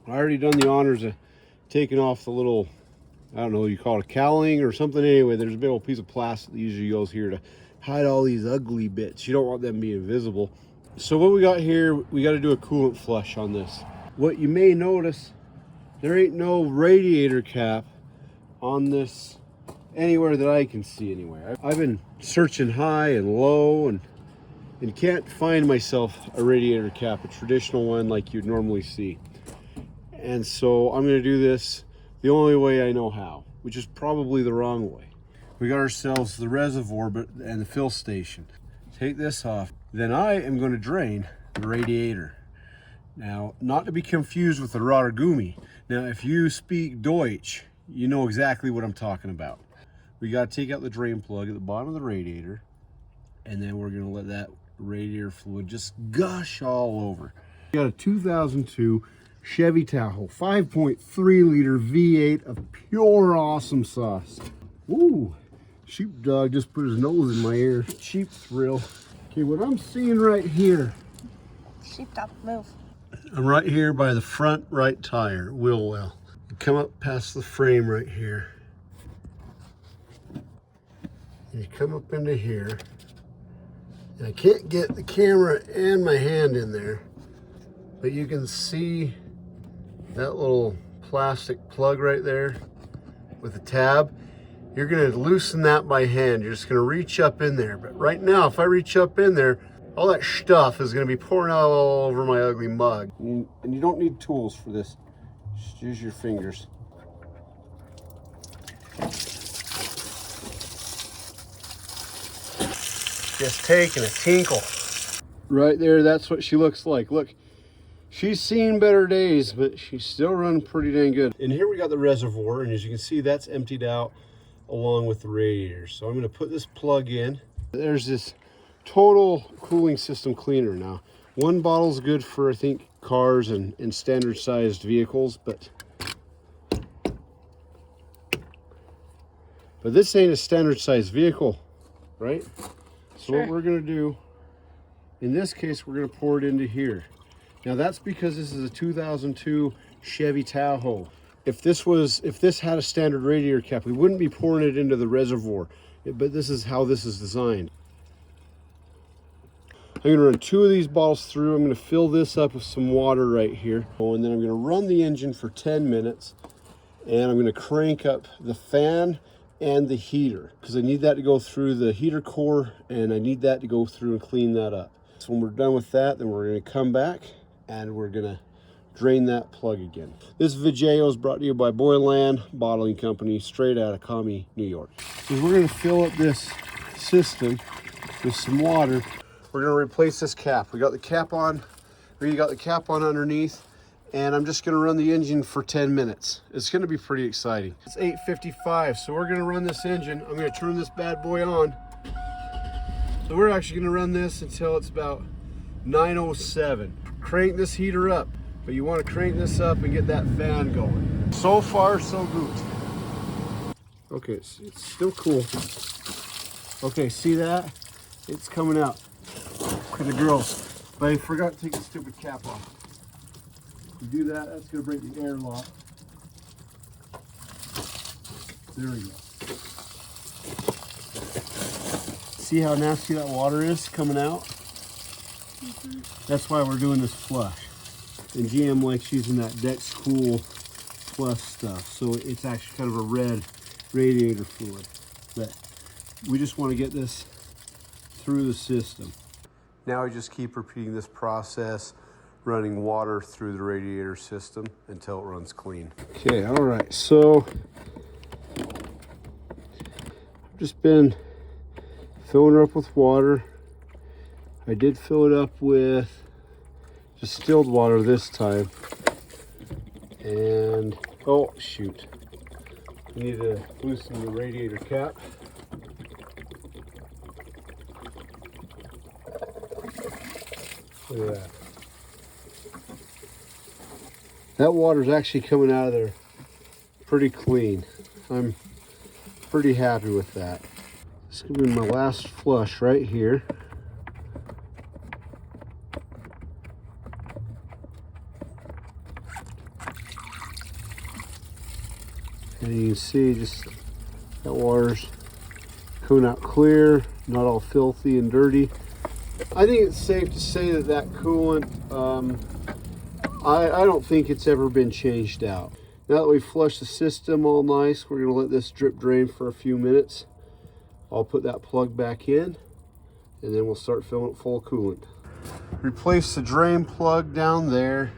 I already done the honors of taking off the little, I don't know, you call it a cowling or something. Anyway, there's a big old piece of plastic that usually goes here to hide all these ugly bits. You don't want them being visible. So what we got here, we got to do a coolant flush on this. What you may notice, there ain't no radiator cap on this anywhere that I can see anyway. I've been searching high and low and can't find myself a radiator cap, a traditional one like you'd normally see. And so I'm going to do this the only way I know how, which is probably the wrong way. We got ourselves the reservoir and the fill station. Take this off. Then I am going to drain the radiator. Now, not to be confused with the Rottergumi. Now, if you speak Deutsch, you know exactly what I'm talking about. We got to take out the drain plug at the bottom of the radiator, and then we're going to let that radiator fluid just gush all over. We got a 2002 Chevy Tahoe 5.3 liter V8 of pure awesome sauce. Ooh, sheepdog just put his nose in my ear. Cheap thrill. Okay, what I'm seeing right here. Sheepdog, move. I'm right here by the front right tire, wheel well. You come up past the frame right here. And you come up into here. And I can't get the camera and my hand in there, but you can see that little plastic plug right there with the tab. You're going to loosen that by hand. You're just going to reach up in there. But right now, if I reach up in there, all that stuff is going to be pouring out all over my ugly mug. And you don't need tools for this. Just use your fingers. Just taking a tinkle. Right there, that's what she looks like. Look. She's seen better days, but she's still running pretty dang good. And here we got the reservoir, and as you can see, that's emptied out along with the radiator. So I'm going to put this plug in. There's this total cooling system cleaner now. One bottle's good for, I think, cars and standard sized vehicles, but this ain't a standard sized vehicle, right? So sure. What we're going to do, in this case, we're going to pour it into here. Now that's because this is a 2002 Chevy Tahoe. If this had a standard radiator cap, we wouldn't be pouring it into the reservoir. But this is how this is designed. I'm going to run 2 of these bottles through. I'm going to fill this up with some water right here. And then I'm going to run the engine for 10 minutes. And I'm going to crank up the fan and the heater, because I need that to go through the heater core, and I need that to go through and clean that up. So when we're done with that, then we're going to come back and we're gonna drain that plug again. This video is brought to you by Boylan Bottling Company, straight out of Commie, New York. So we're gonna fill up this system with some water. We're gonna replace this cap. We got the cap on, or you got the cap on underneath, and I'm just gonna run the engine for 10 minutes. It's gonna be pretty exciting. It's 8:55, so we're gonna run this engine. I'm gonna turn this bad boy on. So we're actually gonna run this until it's about 9:07. Crank this heater up, but you want to crank this up and get that fan going. So far, so good. Okay, it's still cool. Okay, see that? It's coming out. Look at the girls. But I forgot to take the stupid cap off. You do that, that's gonna break the airlock. There we go. See how nasty that water is coming out? That's why we're doing this flush. And GM likes using that Dex Cool Plus stuff. So it's actually kind of a red radiator fluid. But we just want to get this through the system. Now we just keep repeating this process, running water through the radiator system until it runs clean. Okay, all right. So I've just been filling her up with water. I did fill it up with distilled water this time. And, oh shoot, I need to loosen the radiator cap. Look at that. That water's actually coming out of there pretty clean. I'm pretty happy with that. This is gonna be my last flush right here. And you can see just that water's coming out clear, not all filthy and dirty. I think it's safe to say that that coolant, I don't think it's ever been changed out. Now that we've flushed the system all nice, we're gonna let this drip drain for a few minutes. I'll put that plug back in and then we'll start filling it full of coolant. Replace the drain plug down there.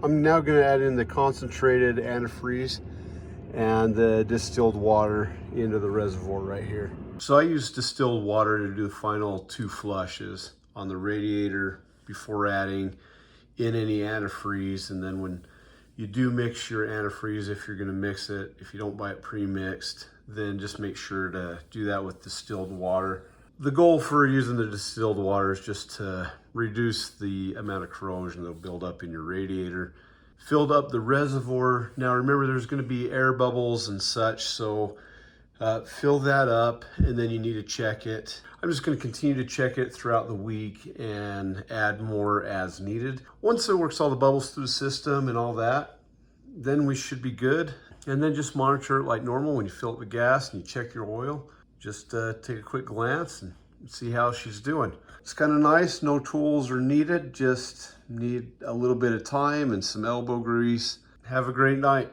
I'm now gonna add in the concentrated antifreeze and the distilled water into the reservoir right here. So I use distilled water to do the final 2 flushes on the radiator before adding in any antifreeze. And then when you do mix your antifreeze, if you're gonna mix it, if you don't buy it pre-mixed, then just make sure to do that with distilled water. The goal for using the distilled water is just to reduce the amount of corrosion that'll build up in your radiator. Filled up the reservoir. Now remember, there's going to be air bubbles and such, so fill that up and then you need to check it. I'm just going to continue to check it throughout the week and add more as needed. Once it works all the bubbles through the system and all that, then we should be good. And then just monitor it like normal. When you fill up the gas and you check your oil, just take a quick glance and see how she's doing. It's kind of nice, no tools are needed, just need a little bit of time and some elbow grease. Have a great night.